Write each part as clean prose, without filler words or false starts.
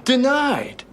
Denied.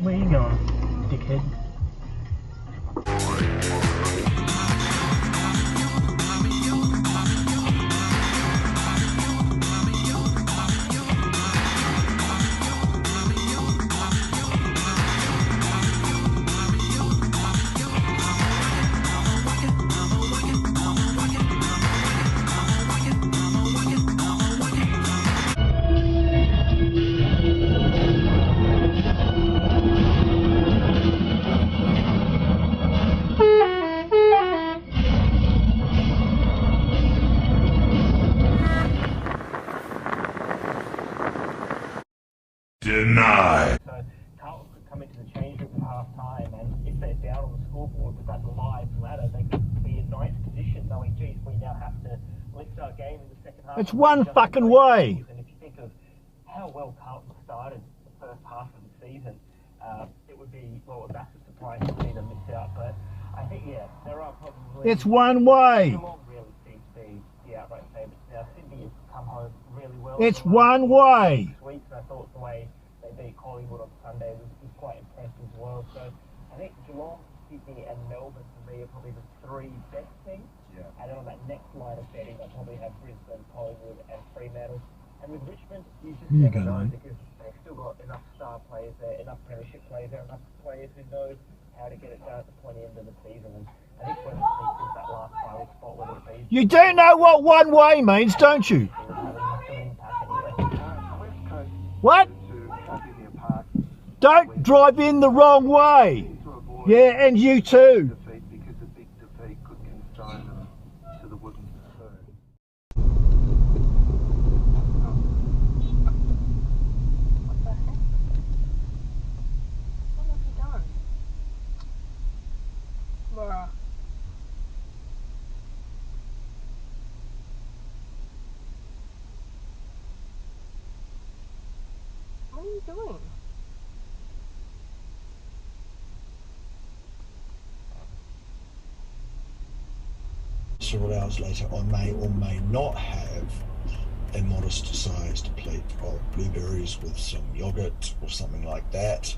Where are you going, dickhead? Denied. So Carlton could come into the change room at half time, and if they're down on the scoreboard with that live ladder, they could be in ninth position, knowing, geez, we now have to lift our game in the second half. It's one fucking way. And if you think of how well Carlton started the first half of the season, it would be, well, a massive surprise to see them miss out. But I think, yeah, there are probably... It's one way. Geelong really seems to be the outright favourites now. Sydney has come home really well. It's one way. Week, and I thought the way they beat Collingwood on Sunday was quite impressive as well. So I think Geelong, Sydney and Melbourne for me are probably the three best teams. Yeah. And then on that next line of betting, I'll probably have Brisbane, Collingwood and Fremantle. And with Richmond, you just never know because they've still got enough star players there, enough premiership players there, enough players who know how to get it done at the pointy end of the season. And I think when it sneaks into that last final spot, whether it be... You do know what one way means, don't you? What? Don't drive in the wrong way. Yeah, and you too. Because a big defeat could consign them to the wooden spoon. What the heck? What have you done? Laura. What are you doing? Several hours later, I may or may not have a modest-sized plate of blueberries with some yogurt or something like that.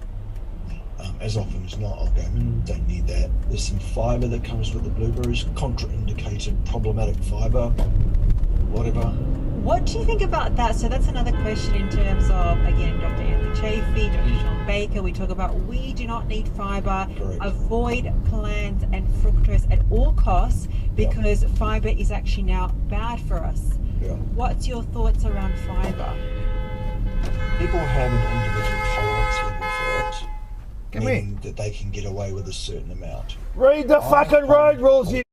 As often as not, I'll go, don't need that. There's some fibre that comes with the blueberries, contraindicated, problematic fibre, whatever. What do you think about that? So that's another question in terms of, again, Dr. Anthony Chafee, Dr. Sean Baker, we talk about we do not need fibre, avoid plants and fructose at all costs because fibre is actually now bad for us. Yeah. What's your thoughts around fibre? People have an individual tolerance level for it, meaning here. that they can get away with a certain amount. Read the fucking road rules. In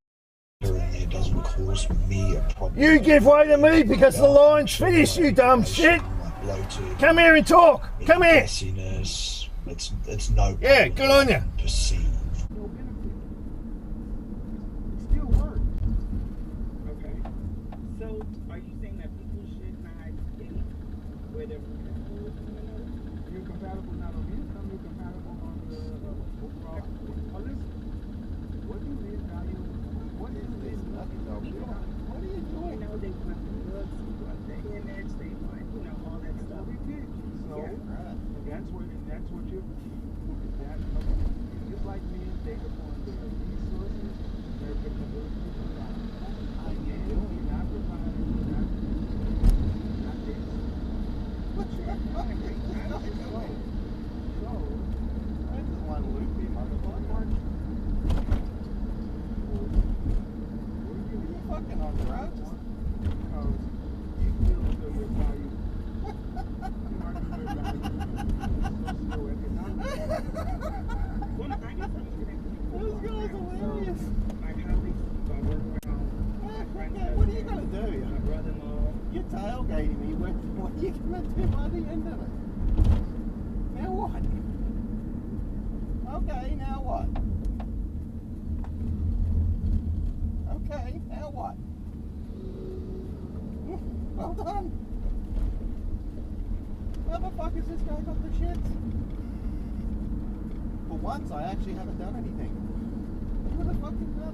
there doesn't cause me a problem. You give way to me because the line's finished, you dumb shit. Come here and talk. Come here. Gassiness, it's no Yeah, good on you. Perceived. Still work. Okay. So, are you saying that people should not date where they're compatible with one another? You're compatible not on income, you're compatible on the overall. Oh, listen. What do they value? What is this? What are you doing? You know, they want the looks, they want the image, they want, you know, all that stuff. So, that's what you're, just like me, they upon the resources, they're going to do not providing, not this. What you're doing, tailgating me, what are you going to do by the end of it? Now what? Okay, now what? Okay, now what? Well done. How the fuck has this guy got the shits? For once, I actually haven't done anything. What the fuck is that?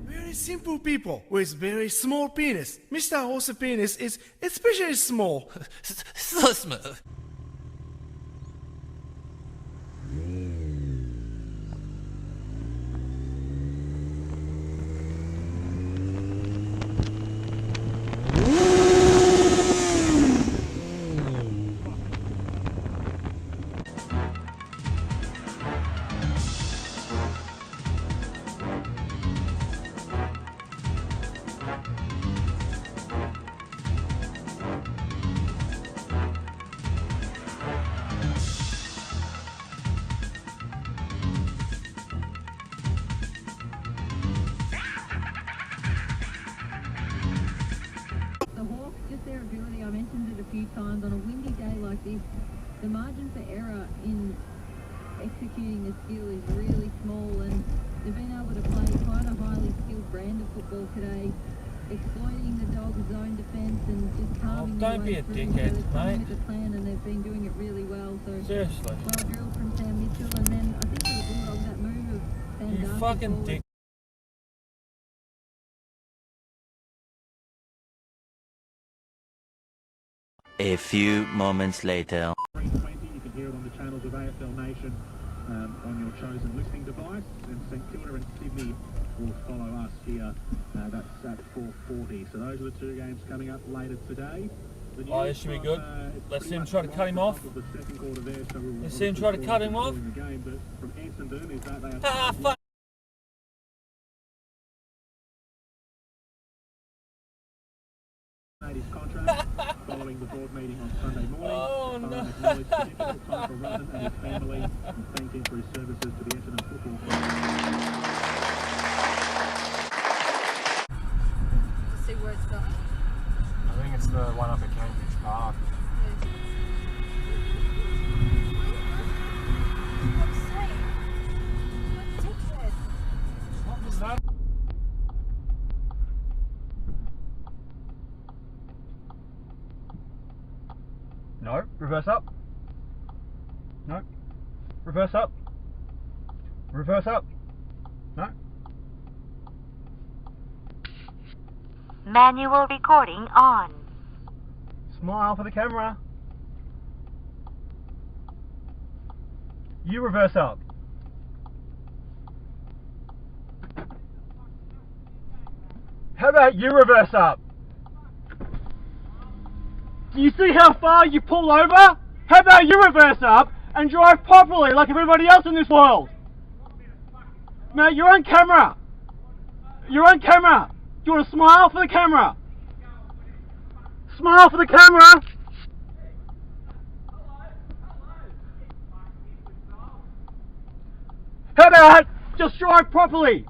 Very simple people with very small penis. Mr. Horse's penis is especially small. So small. Their ability, I mentioned it a few times, on a windy day like this, the margin for error in executing a skill is really small, and they've been able to play quite a highly skilled brand of football today, exploiting the dog's zone defence and just calming the way through. Dickhead, so mate. with the plan, and they've been doing it really well. So Seriously. well drilled from Sam Mitchell, and then I think for the Bulldogs that move of Sam You Darcy fucking forward. dick. A few moments later. 3:20, you can hear it on the channels of AFL Nation on your chosen listening device, and St Kilda and Sydney will follow us here. That's at 4:40. So those are the two games coming up later today. Oh, this should be good. Let's see him try to cut him off. Let's see him try to cut him off. Ah, fuck. His contract following the board meeting on Sunday morning. Oh no! Acknowledged the difficult time for Rutten and his family, and thanked him for his services to the Essendon Football Club. To see where it's going. I think it's the one up at Cambridge Park. What was that? No, reverse up. No. Reverse up. Reverse up. No. Manual recording on. Smile for the camera. You reverse up. How about you reverse up? Do you see how far you pull over? How about you reverse up and drive properly like everybody else in this world? Mate, you're on camera. You're on camera. Do you want to smile for the camera? Smile for the camera. How about just drive properly?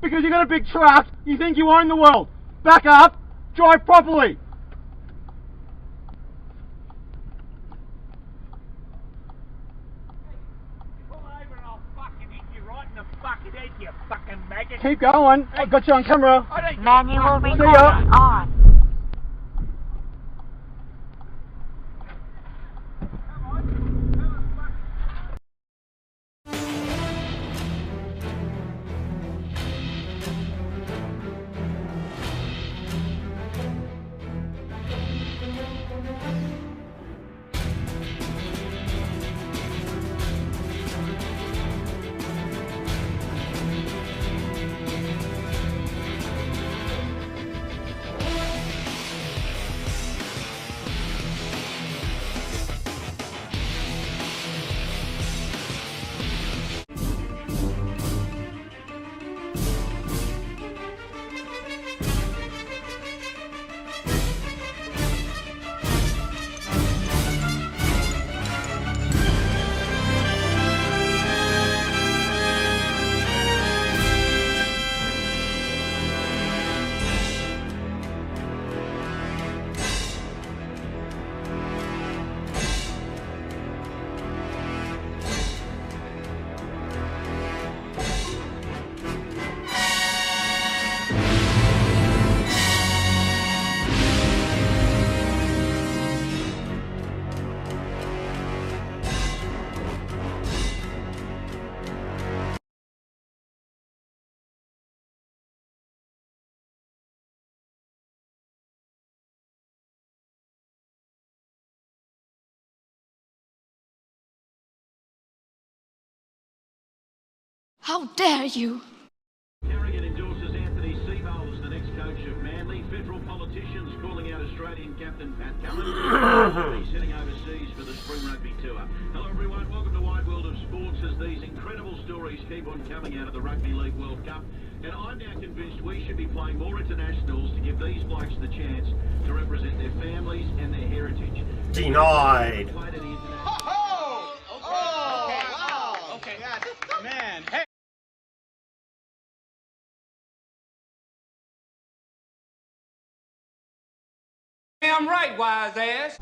Because you got a big truck, you think you own the world. Back up, drive properly. Keep going. I've got you on camera. Manual recording on. How dare you? Carrigan endorses Anthony Seibold as the next coach of Manly. Federal politicians calling out Australian captain Pat Cummins. He's heading overseas for the Spring Rugby Tour. Hello everyone, welcome to Wide World of Sports as these incredible stories keep on coming out of the Rugby League World Cup. And I'm now convinced we should be playing more internationals to give these blokes the chance to represent their families and their heritage. Denied. Oh, wow. Okay, man, hey. Damn right, wise ass.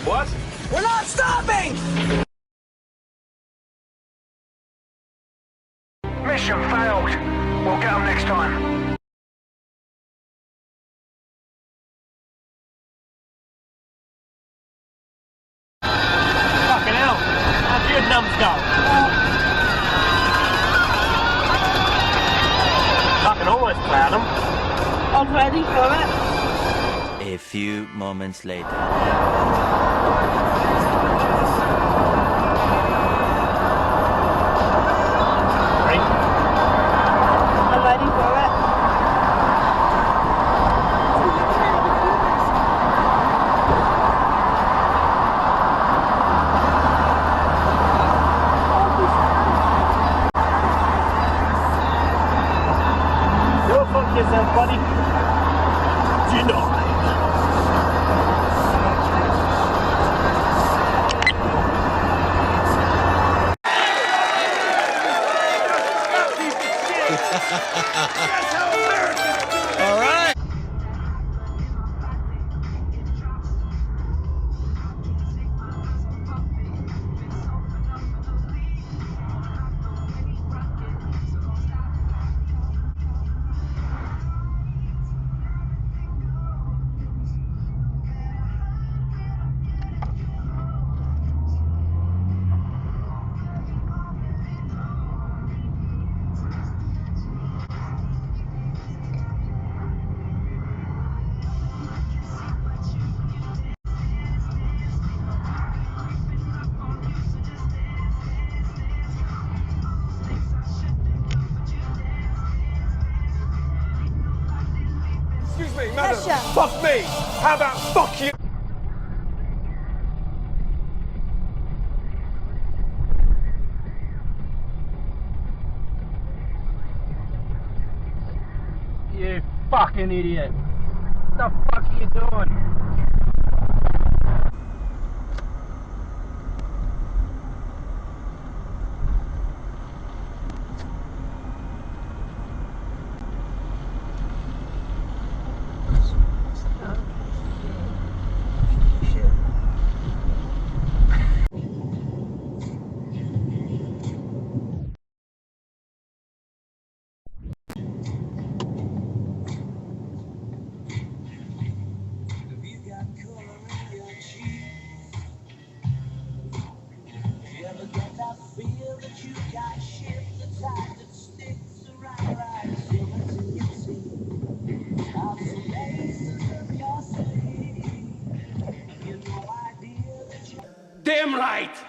What? We're not stopping! Mission failed. We'll get them next time. Fucking hell. How's your numbskull? Fucking almost plowed him. I was ready for it. A few moments later. I'm ready for it. Go fuck yourself, buddy. Denied. All right. Excuse me, madam. Fuck me. How about fuck you? You fucking idiot. What the fuck are you doing? Damn right.